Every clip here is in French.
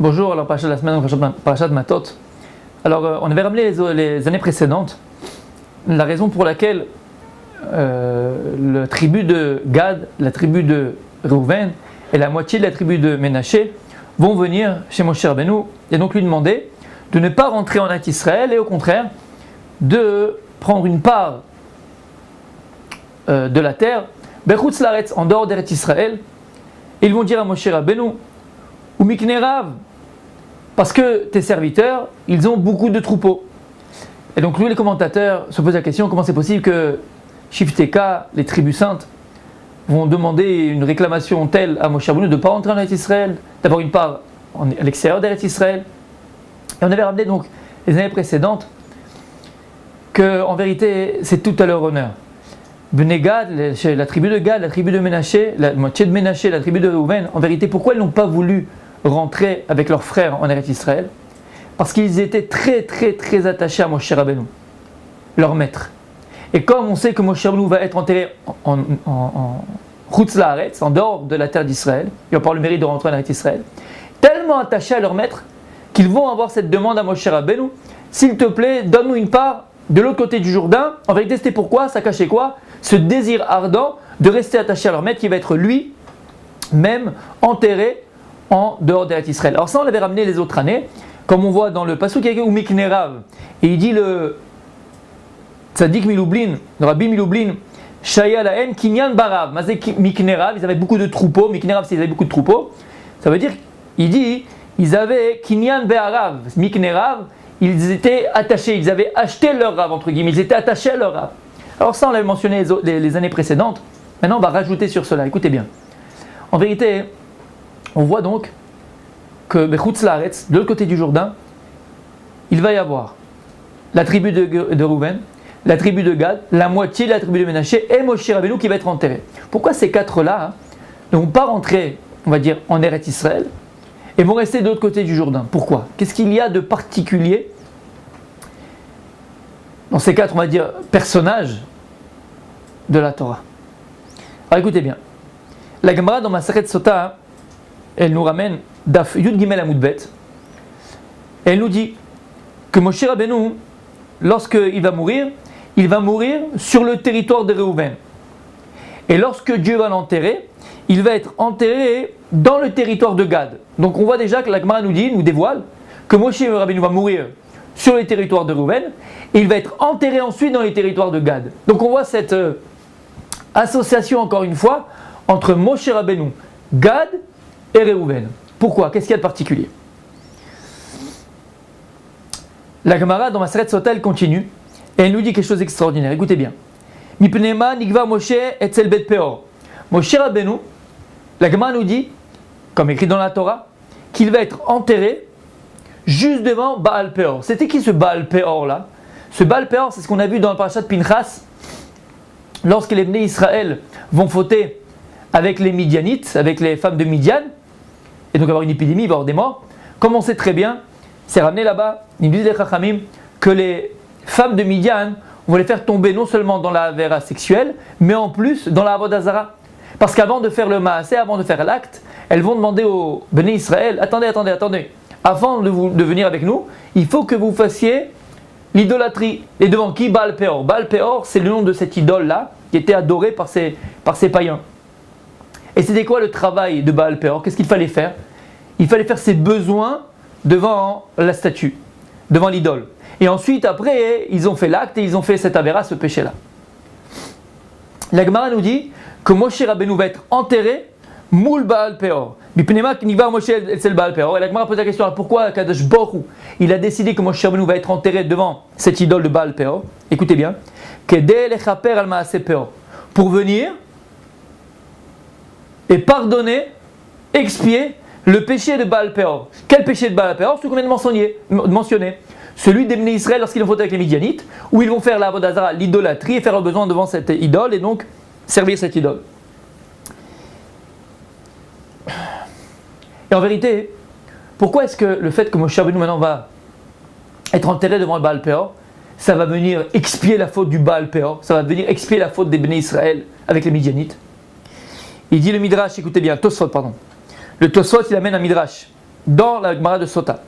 Bonjour, alors parachat de la semaine, parachat de Matot. Alors on avait ramené les années précédentes la raison pour laquelle la tribu de Gad, la tribu de Reuven et la moitié de la tribu de Ménaché vont venir chez Moshe Rabbeinu et donc lui demander de ne pas rentrer en Eretz Israël et au contraire de prendre une part de la terre, Bechutz Laaretz, en dehors d'Eretz Israël. Et ils vont dire à Moshe Rabbeinu, ou Miknerav, parce que tes serviteurs, ils ont beaucoup de troupeaux. Et donc lui, les commentateurs se posent la question, comment c'est possible que Shifteka, les tribus saintes, vont demander une réclamation telle à Moshe Rabbeinu de ne pas rentrer en Eretz Israël, d'avoir une part à l'extérieur d'Eretz Israël. Et on avait ramené donc les années précédentes que en vérité c'est tout à leur honneur. Bnei Gad, la tribu de Gad, la tribu de Ménaché, la moitié de Ménaché, la tribu de Reuven, en vérité pourquoi ils n'ont pas voulu rentrer avec leurs frères en Eretz Israël? Parce qu'ils étaient très très très attachés à Moshe Rabbeinu, leur maître. Et comme on sait que Moshe Rabbeinu va être enterré en Chutz Laaretz, en dehors de la terre d'Israël, il va avoir le mérite de rentrer en Eretz Israël, tellement attachés à leur maître qu'ils vont avoir cette demande à Moshe Rabbeinu, s'il te plaît, donne-nous une part de l'autre côté du Jourdain. En vérité, c'était pourquoi? Ça cachait quoi? Ce désir ardent de rester attaché à leur maître qui va être lui-même enterré en dehors d'Eretz Israël. Alors ça, on l'avait ramené les autres années, comme on voit dans le pasuk ou Miknerav, et il dit le Tzadik Miloublin, le Rabbi Miloublin, Shaya Laen Kinyan Barav, Mazé Miknerav, ils avaient beaucoup de troupeaux. Miknerav, c'est ils avaient beaucoup de troupeaux. Ça veut dire, il dit, ils avaient Kinyan Be'arav, Miknerav, ils étaient attachés, ils avaient acheté leur rave, entre guillemets, ils étaient attachés à leur rave. Alors ça, on l'avait mentionné les années précédentes. Maintenant, on va rajouter sur cela. Écoutez bien. En vérité, on voit donc que Bechutz Laaretz, de l'autre côté du Jourdain, il va y avoir la tribu de Reuven, la tribu de Gad, la moitié de la tribu de Ménaché et Moshe Rabbeinu qui va être enterré. Pourquoi ces quatre-là ne vont pas rentrer, on va dire, en Eretz Israël et vont rester de l'autre côté du Jourdain? Pourquoi? Qu'est-ce qu'il y a de particulier dans ces quatre, on va dire, personnages de la Torah? Alors écoutez bien. La Gemara dans Masechet Sota, elle nous ramène Daf Yud Gimel Amud Bet. Elle nous dit que Moshe Rabbeinu, lorsqu'il va mourir sur le territoire de Reuven. Et lorsque Dieu va l'enterrer, il va être enterré dans le territoire de Gad. Donc on voit déjà que la Gemara nous dévoile que Moshe Rabbeinu va mourir sur les territoires de Reuven et il va être enterré ensuite dans les territoires de Gad. Donc on voit cette association encore une fois entre Moshe Rabbeinu, Gad et Reuven. Pourquoi? Qu'est-ce qu'il y a de particulier? La Gemara dans Masechet Sota elle continue et elle nous dit quelque chose d'extraordinaire. Écoutez bien. Mipnema Nigva Moshe Etzel Bet Peor. Moshe Rabbeinu, la Gemara nous dit, comme écrit dans la Torah, qu'il va être enterré juste devant Baal Peor. C'était qui ce Baal Peor là? Ce Baal Peor, c'est ce qu'on a vu dans le parashat de Pinchas, lorsque les Bnei Israël vont fauter avec les Midianites, avec les femmes de Midian, et donc avoir une épidémie, il va y avoir des morts. Comme on sait très bien, c'est ramené là-bas, ils disent les Chachamim, que les femmes de Midian, on va les faire tomber non seulement dans la avéra sexuelle, mais en plus dans la avodah zara. Parce qu'avant de faire le maasé, avant de faire l'acte, elles vont demander aux Bnei Israël, attendez, avant de venir avec nous, il faut que vous fassiez l'idolâtrie. Et devant qui? Baal Peor. Baal Peor, c'est le nom de cette idole-là, qui était adorée par ces païens. Et c'était quoi le travail de Baal Peor? Qu'est-ce qu'il fallait faire? Il fallait faire ses besoins devant la statue, devant l'idole. Et ensuite, après, ils ont fait l'acte et ils ont fait cette avéra, ce péché-là. La Gemara nous dit que Moshe Rabbeinu va être enterré moul Baal Peor. Bipnema Niva Moshe Etzel Baal Peor. Et la Gemara pose la question, pourquoi Kadosh Baruch Hu, il a décidé que Moshe Rabbeinu va être enterré devant cette idole de Baal Peor? Écoutez bien. Kedei lechaper al maaseh Peor. Pour venir et pardonner, expier le péché de Baal Peor. Quel péché de Baal Peor? Ce qu'on vient de mentionner. Celui des Bnei Israël lorsqu'ils ont fauté avec les Midianites, où ils vont faire la avodah zara, l'idolâtrie, et faire leurs besoins devant cette idole, et donc servir cette idole. Et en vérité, pourquoi est-ce que le fait que Moshe Rabbeinu maintenant va être enterré devant le Baal Peor, ça va venir expier la faute du Baal Peor, ça va venir expier la faute des Bnei Israël avec les Midianites? Il dit le Midrash, écoutez bien, Tosfot, pardon. Le Tosfot, il amène un Midrash dans la Gemara de Sota.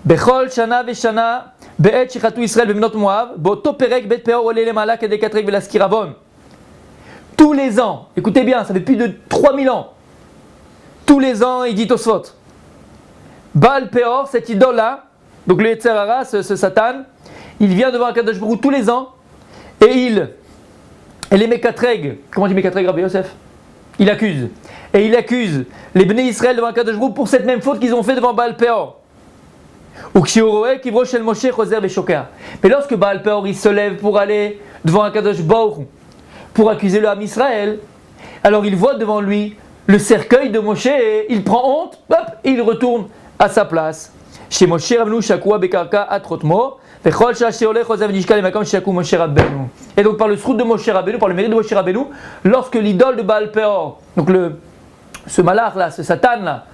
Bechol shana veshana be'et shichatu Israël be'menot Moav bo'oto perek bet peor ole lemala kedei katrek velaskir avon. Tous les ans, écoutez bien, ça fait plus de 3000 ans. Tous les ans, il dit Tosfot. Baal Peor, cette idole-là, donc le Yetzer Hara, ce Satan, il vient devant Akadosh Baruch Hu tous les ans et les Mekatreg, comment dit Mekatreg Rabbi Yosef? Il accuse. Et il accuse les Bnei Israël devant Akadosh Baruch Hu pour cette même faute qu'ils ont fait devant Baal Peor. Mais lorsque Baal Peor il se lève pour aller devant Akadosh Baruch Hu pour accuser le Ham Israël, alors il voit devant lui le cercueil de Moshe et il prend honte, hop, et il retourne à sa place. Chez Moshe Rabbeinu Shakua Bekarka Atrotmo, Vechol Shasheole Chosav Nishka Lemakam Shaku Moshe Rabbeinu. Et donc par le srout de Moshe Rabbeinu, par le mérite de Moshe Rabbeinu, lorsque l'idole de Baal Peor, donc ce malach là, ce Satan là,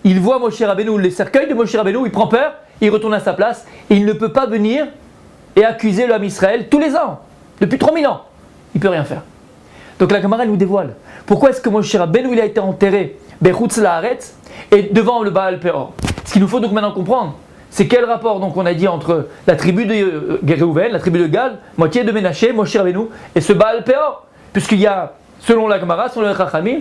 il voit Moshe Rabbeinu, le cercueil de Moshe Rabbeinu, il prend peur, il retourne à sa place et il ne peut pas venir et accuser le Ham Israël tous les ans, depuis 3000 ans. Il ne peut rien faire. Donc la Gemara nous dévoile pourquoi est-ce que Moshe Rabbeinu il a été enterré Bechutz Laaretz et devant le Baal Peor. Ce qu'il nous faut donc maintenant comprendre, c'est quel rapport donc on a dit entre la tribu de Réhouven, la tribu de Gad, moitié de Ménaché, Moshe Rabbeinu et ce Baal Peor, puisqu'il y a, selon la Gemara, selon les Chachamim,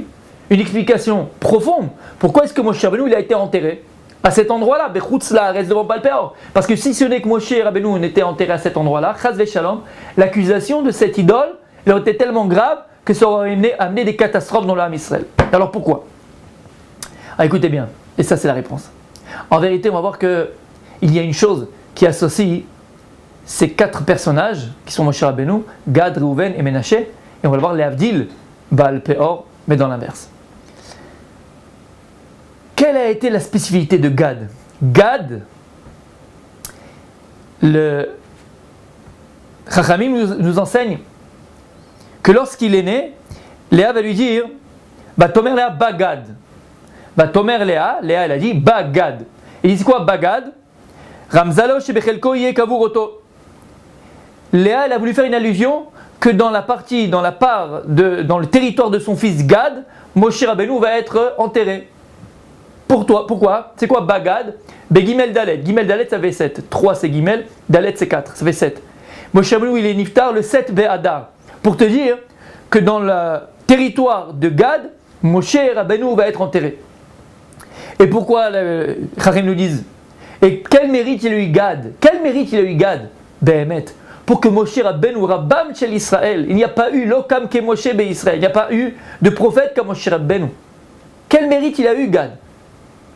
une explication profonde. Pourquoi est-ce que Moshe Rabbeinu il a été enterré à cet endroit-là, Bechutz Laaretz devant Baal Peor? Parce que si ce n'est que Moshe Rabbeinu n'était enterré à cet endroit-là, Chas Veshalom, l'accusation de cette idole elle aurait été tellement grave que ça aurait amené des catastrophes dans le Ham Israël. Alors pourquoi? Écoutez bien, et ça c'est la réponse. En vérité, on va voir qu'il y a une chose qui associe ces 4 personnages, qui sont Moshe Rabbeinu, Gad, Réhouven et Ménaché, et on va le voir les Avdil, Baal Peor, mais dans l'inverse. Quelle a été la spécificité de Gad? Gad, le Chachamim nous enseigne que lorsqu'il est né, Léa va lui dire Tomer Léa Bagad. Tomer Léa elle a dit Bagad. Il dit quoi Bagad? Ramzalo Shebechelko Yeh Kavur Oto. Léa elle a voulu faire une allusion que dans le territoire de son fils Gad, Moshe Rabbeinu va être enterré. Pourquoi? C'est quoi Bagad? Begimel Dalet. Gimel Dalet ça fait 7. 3 c'est Gimel, Dalet c'est 4, ça fait 7. Moshe Rabbeinu il est Niftar le 7 Be'adar. Pour te dire que dans le territoire de Gad, Moshe Rabbeinu va être enterré. Et pourquoi les Chachamim nous disent? Et quel mérite il a eu Gad? Quel mérite il a eu Gad? Behemet. Pour que Moshe Rabbeinu, Rabbam Shel Israël, il n'y a pas eu l'okam ke Moshe be Israël, il n'y a pas eu de prophète comme Moshe Rabbeinu. Quel mérite il a eu Gad?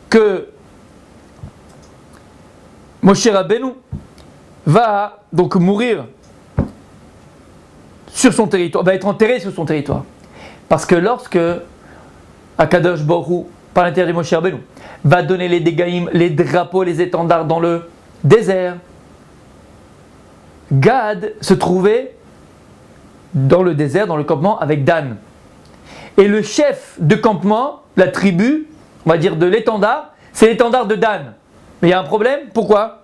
Que Moshe Rabbeinu va donc mourir sur son territoire, va être enterré sur son territoire. Parce que lorsque Akadosh Baruch Hu, par l'intérieur de Moshe Rabbeinu, va donner les dégaïm, les drapeaux, les étendards dans le désert, Gad se trouvait dans le désert, dans le campement avec Dan. Et le chef de campement, la tribu, on va dire de l'étendard, c'est l'étendard de Dan. Mais il y a un problème, pourquoi?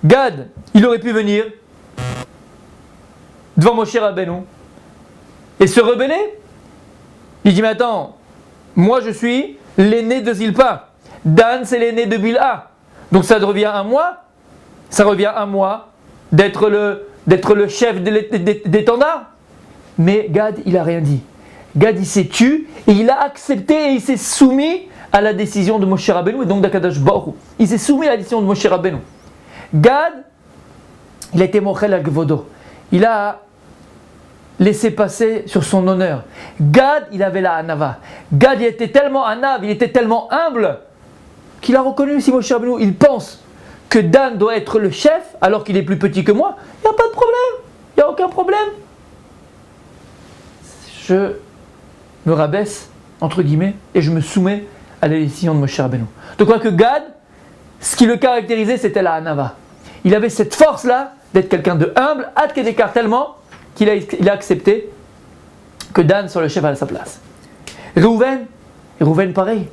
Gad, il aurait pu venir devant Moshe Rabbeinu et se rebeller. Il dit mais attends, moi je suis l'aîné de Zilpa, Dan c'est l'aîné de Bilha, donc ça revient à moi d'être le chef d'étendard. Mais Gad il a rien dit. Gad il s'est tu et il a accepté et il s'est soumis à la décision de Moshe Rabbeinu et donc d'Akadosh Baruch Hu. Il s'est soumis à la décision de Moshe Rabbeinu. Gad il a été mochel al gvodo. Il a laissé passer sur son honneur. Gad, il avait la hanava. Gad, il était tellement hanav, il était tellement humble, qu'il a reconnu, si Moshe Rabbeinu, il pense que Dan doit être le chef, alors qu'il est plus petit que moi, il n'y a pas de problème, il n'y a aucun problème. Je me rabaisse, entre guillemets, et je me soumets à la décision de Moshe Rabbeinu. Donc, quoi que Gad, ce qui le caractérisait, c'était la hanava. Il avait cette force-là, d'être quelqu'un de humble, ad kedekar tellement qu'il a accepté que Dan soit le chef à sa place. Réhouven pareil.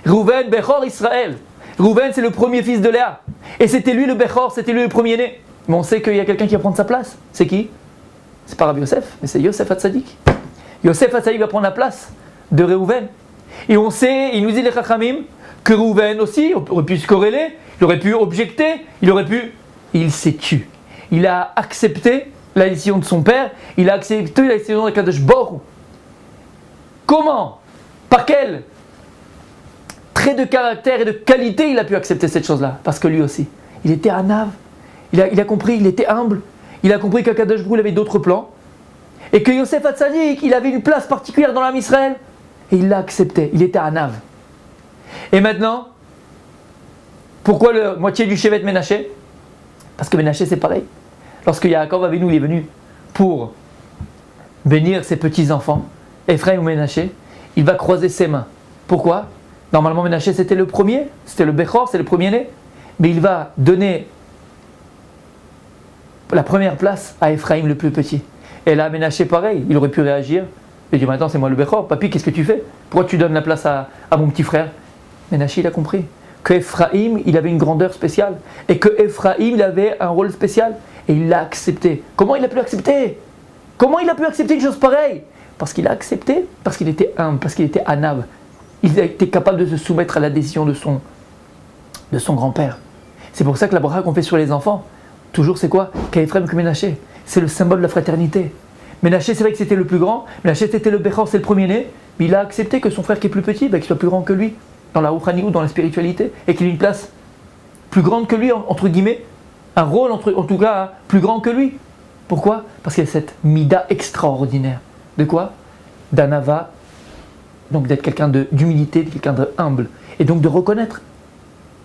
Réhouven, Bechor Israël. Réhouven c'est le premier fils de Léa. Et c'était lui le Bechor, c'était lui le premier-né. Mais on sait qu'il y a quelqu'un qui va prendre sa place. C'est qui? C'est pas Rabbi Yosef, mais c'est Yosef Hatzadik. Yosef Hatzadik va prendre la place de Réhouven. Et on sait, il nous dit les Chachamim, que Reuven aussi, on aurait pu se corréler, il aurait pu objecter, il s'est tu. Il a accepté la décision de son père, il a accepté la décision de Kadosh Baruch Hu. Comment? Par quel trait de caractère et de qualité il a pu accepter cette chose-là? Parce que lui aussi, il était anav, il a compris, il était humble, il a compris qu'Akadosh Baruch Hu avait d'autres plans, et que Yosef Hatzadik, il avait une place particulière dans l'âme Israël, et il l'a accepté, il était anav. Et maintenant, pourquoi la moitié du Shevet Ménaché? Parce que Ménaché c'est pareil. Lorsque Yaakov Avinu est venu pour bénir ses petits-enfants, Ephraim ou Ménaché, il va croiser ses mains. Pourquoi? Normalement Ménaché c'était le premier, c'était le Bechor, c'est le premier-né. Mais il va donner la première place à Ephraim le plus petit. Et là Ménaché pareil, il aurait pu réagir. Il dit maintenant c'est moi le Bechor, papy qu'est-ce que tu fais? Pourquoi tu donnes la place à mon petit frère? Ménaché il a compris que Ephraim il avait une grandeur spéciale et que Ephraim il avait un rôle spécial et il l'a accepté. Comment il a pu l'accepter? Comment il a pu accepter une chose pareille? Parce qu'il a accepté, parce qu'il était humble, parce qu'il était anav. Il était capable de se soumettre à la décision de son grand-père. C'est pour ça que la bracha qu'on fait sur les enfants, toujours c'est quoi? Qu'Ephraim que Ménaché. C'est le symbole de la fraternité. Ménaché c'est vrai que c'était le plus grand, Ménaché c'était le Bechor, c'est le premier-né, mais il a accepté que son frère qui est plus petit, qu'il soit plus grand que lui, dans la Rouhani ou dans la spiritualité, et qu'il ait une place plus grande que lui, entre guillemets, un rôle en tout cas plus grand que lui. Pourquoi? Parce qu'il y a cette mida extraordinaire. De quoi? D'anava, donc d'être quelqu'un d'humilité, de quelqu'un de humble, et donc de reconnaître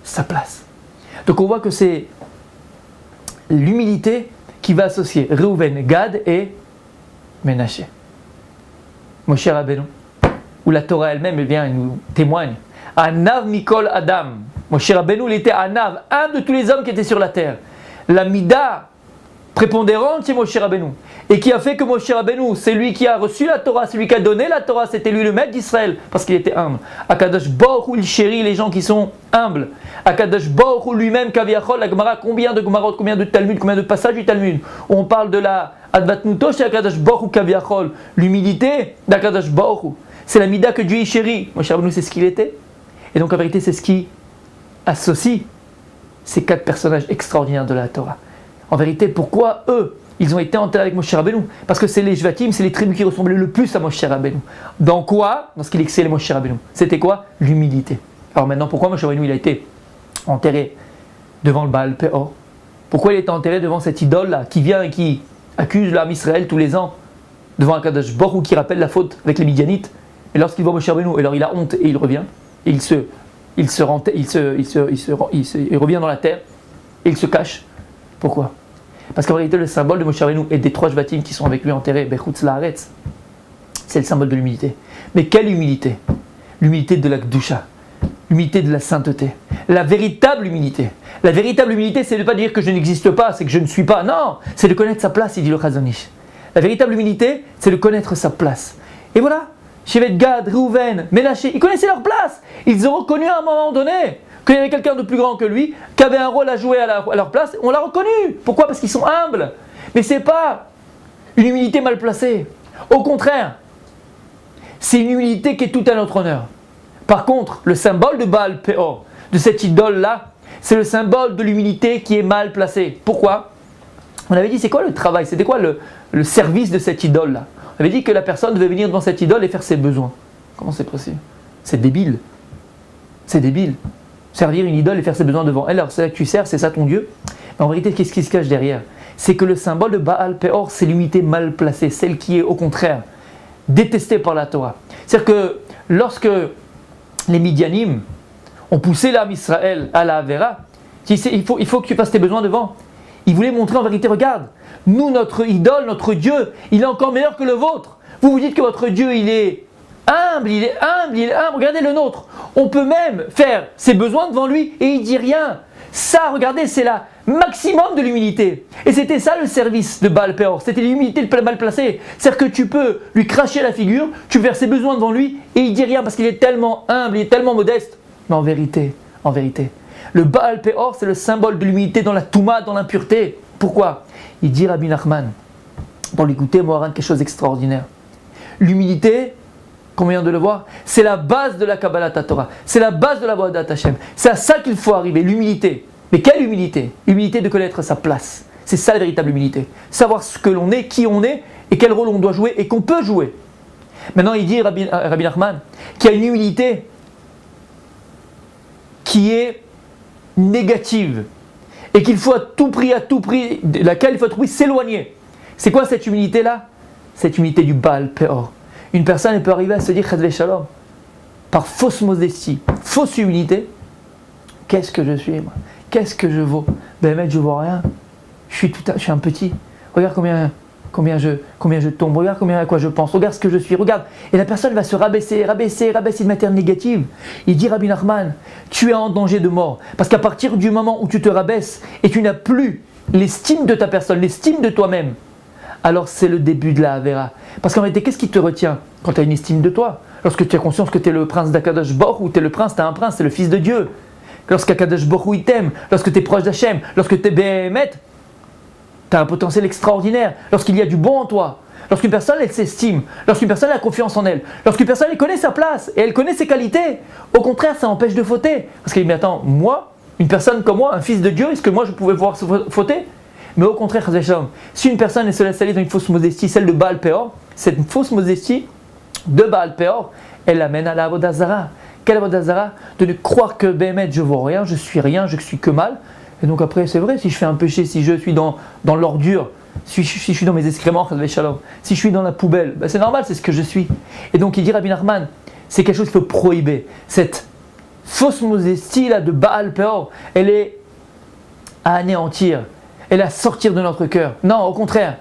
sa place. Donc on voit que c'est l'humilité qui va associer Reuven, Gad et Ménaché. Moshe Rabbeinu, où la Torah elle-même elle nous témoigne. Anav Mikol Adam. Moshe Rabbeinu il était Anav, un de tous les hommes qui étaient sur la terre. La mida prépondérante c'est Moshe Rabbeinu. Et qui a fait que Moshe Rabbeinu, c'est lui qui a reçu la Torah, c'est lui qui a donné la Torah, c'était lui le maître d'Israël, parce qu'il était humble. Akadosh Baruch Hu il chérit les gens qui sont humbles. Akadosh Baruch Hu lui-même, Kaviachol, la Gemara, combien de Gemarot, combien de Talmud, combien de passages du Talmud, où on parle de la Advatnuto chez Akadosh Baruch Hu Kaviachol, l'humilité d'Akadosh Baruch Hu. C'est la mida que Dieu y chérit. Moshe Rabbeinu c'est ce qu'il était. Et donc en vérité c'est ce qui associe ces quatre personnages extraordinaires de la Torah. En vérité, pourquoi eux, ils ont été enterrés avec Moshe Rabbeinu? Parce que c'est les Shvatim, c'est les tribus qui ressemblaient le plus à Moshe Rabbeinu. Dans quoi? Dans ce qu'il excellait Moshe Rabbeinu. C'était quoi? L'humilité. Alors maintenant, pourquoi Moshe Rabbeinu il a été enterré devant le Baal Peor? Pourquoi il a été enterré devant cette idole-là qui vient et qui accuse l'âme Israël tous les ans devant un Kadosh Baruch Hu qui rappelle la faute avec les Midianites? Et lorsqu'il voit Moshe Rabbeinu, alors il a honte et il revient. Et il revient dans la terre et il se cache. Pourquoi? Parce qu'en réalité, le symbole de Moshe Rabbeinu et des trois Shvatim qui sont avec lui enterrés, Bechutz Laaretz, c'est le symbole de l'humilité. Mais quelle humilité? L'humilité de la Kedusha, l'humilité de la sainteté, la véritable humilité. La véritable humilité, c'est de ne pas dire que je n'existe pas, c'est que je ne suis pas. Non, c'est de connaître sa place, il dit le Chazon Ish. La véritable humilité, c'est de connaître sa place. Et voilà, Shevet Gad, Reuven, Ménaché, ils connaissaient leur place. Ils ont reconnu à un moment donné qu'il y avait quelqu'un de plus grand que lui, qui avait un rôle à jouer à leur place, on l'a reconnu. Pourquoi? Parce qu'ils sont humbles. Mais ce n'est pas une humilité mal placée. Au contraire, c'est une humilité qui est tout à notre honneur. Par contre, le symbole de Baal Peor, de cette idole-là, c'est le symbole de l'humilité qui est mal placée. Pourquoi? On avait dit, c'est quoi le travail? C'était quoi le service de cette idole-là? On avait dit que la personne devait venir devant cette idole et faire ses besoins. Comment c'est possible? C'est débile. C'est débile. Servir une idole et faire ses besoins devant elle, alors c'est là que tu sers, c'est ça ton Dieu. Mais en vérité, qu'est-ce qui se cache derrière? C'est que le symbole de Baal Peor, c'est l'unité mal placée, celle qui est au contraire détestée par la Torah. C'est-à-dire que lorsque les Midianim ont poussé l'âme Israël à la Avera, il faut que tu fasses tes besoins devant. Ils voulaient montrer en vérité, regarde, nous, notre idole, notre Dieu, il est encore meilleur que le vôtre. Vous dites que votre Dieu, il est humble, regardez le nôtre. On peut même faire ses besoins devant lui et il dit rien. Ça, regardez, c'est la maximum de l'humilité. Et c'était ça le service de Baal Peor, c'était l'humilité mal placée. C'est-à-dire que tu peux lui cracher à la figure, tu peux faire ses besoins devant lui et il dit rien parce qu'il est tellement humble, il est tellement modeste. Mais en vérité, le Baal Peor, c'est le symbole de l'humilité dans la Touma, dans l'impureté. Pourquoi? Il dit Rabbi Nachman, dans l'écouter, Moharan, quelque chose d'extraordinaire. L'humilité, qu'on vient de le voir, c'est la base de la Kabbalat Torah. C'est la base de la Vodat Hashem. C'est à ça qu'il faut arriver, l'humilité. Mais quelle humilité? L'humilité de connaître sa place. C'est ça la véritable humilité. Savoir ce que l'on est, qui on est, et quel rôle on doit jouer, et qu'on peut jouer. Maintenant, il dit, Rabbi Nachman, qu'il y a une humilité qui est négative, et qu'il faut à tout prix, de laquelle il faut à tout prix s'éloigner. C'est quoi cette humilité-là? Cette humilité du Baal Peor. Une personne elle peut arriver à se dire Chas Shalom par fausse modestie, fausse humilité. Qu'est-ce que je suis moi? Qu'est-ce que je vaux? Ben mec, je vaux rien. Je suis un petit. Regarde combien je tombe. Regarde à quoi je pense. Regarde ce que je suis. Regarde. Et la personne va se rabaisser de manière négative. Il dit Rabbi Nachman, tu es en danger de mort. Parce qu'à partir du moment où tu te rabaisses et tu n'as plus l'estime de ta personne, l'estime de toi-même, alors c'est le début de la Avera. Parce qu'en réalité, qu'est-ce qui te retient quand tu as une estime de toi? Lorsque tu as conscience que tu es le prince d'Akadosh Baruch Hu, tu es le prince, tu es un prince, tu es le fils de Dieu. Lorsqu'Akadosh Baruch Hu il t'aime, lorsque tu es proche d'Hachem, lorsque tu es Béhémet, tu as un potentiel extraordinaire. Lorsqu'il y a du bon en toi, lorsqu'une personne elle s'estime, lorsqu'une personne a confiance en elle, lorsqu'une personne elle connaît sa place et elle connaît ses qualités, au contraire ça empêche de fauter. Parce qu'il dit mais attends, moi, une personne comme moi, un fils de Dieu, est-ce que moi je pouvais pouvoir fauter? Mais au contraire, si une personne elle se laisse aller dans une fausse modestie, celle de Baal Peor, cette fausse modestie de Baal Peor, elle l'amène à la Avodah Zara. Quelle Avodah Zara? De ne croire que Béhémet, je vaux rien, je suis que mal. Et donc après, c'est vrai, si je fais un péché, si je suis dans l'ordure, si je suis dans mes excréments, si je suis dans la poubelle, ben c'est normal, c'est ce que je suis. Et donc il dit Rabbi Nachman, c'est quelque chose qu'il faut prohiber. Cette fausse modestie là de Baal Peor, elle est à anéantir. Elle est à sortir de notre cœur. Non, au contraire,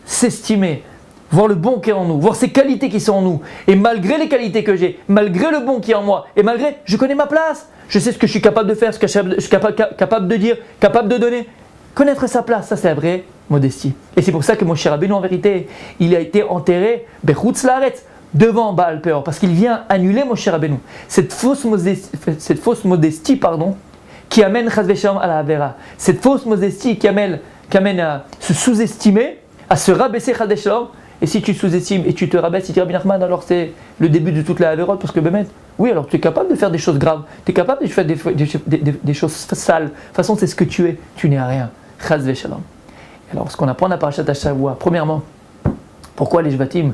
s'estimer, voir le bon qui est en nous, voir ces qualités qui sont en nous. Et malgré les qualités que j'ai, malgré le bon qui est en moi, et malgré, je connais ma place, je sais ce que je suis capable de faire, ce que je suis capable de dire, capable de donner. Connaître sa place, ça c'est la vraie modestie. Et c'est pour ça que Moshe Rabbeinu, en vérité, il a été enterré, Bechutz Laaretz, devant Baal Peor, parce qu'il vient annuler Moshe Rabbeinu. Cette fausse modestie, qui amène Chas v'Shalom à la Avera. Cette fausse modestie qui amène à se sous-estimer, à se rabaisser Chas v'Shalom. Et si tu sous-estimes et tu te rabaisses, il dit Rabbi Nachman, alors c'est le début de toute la Averot, parce que Bémet, oui, alors tu es capable de faire des choses graves, tu es capable de faire des choses sales. De toute façon, c'est ce que tu es, tu n'es à rien. Chas v'Shalom. Alors, ce qu'on apprend à Parashat Hashavua, premièrement, pourquoi les Shvatim,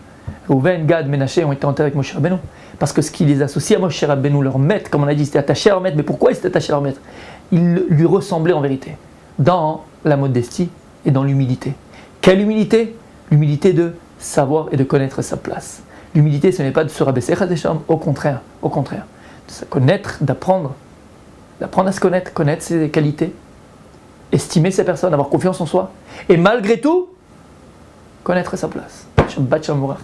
Reuven, Gad, Ménaché ont été enterrés avec Moshe Rabbeinu? Parce que ce qui les associe à Moshe Rabbeinu, leur maître, comme on a dit, c'était attaché à leur maître. Mais pourquoi ils étaient attachés à leur maître? Ils lui ressemblaient en vérité, dans la modestie et dans l'humilité. Quelle humilité? L'humilité de savoir et de connaître sa place. L'humilité, ce n'est pas de se rabaisser, au contraire, de se connaître, d'apprendre à se connaître ses qualités, estimer ses personnes, avoir confiance en soi, et malgré tout, connaître sa place. Shabbat Shalom.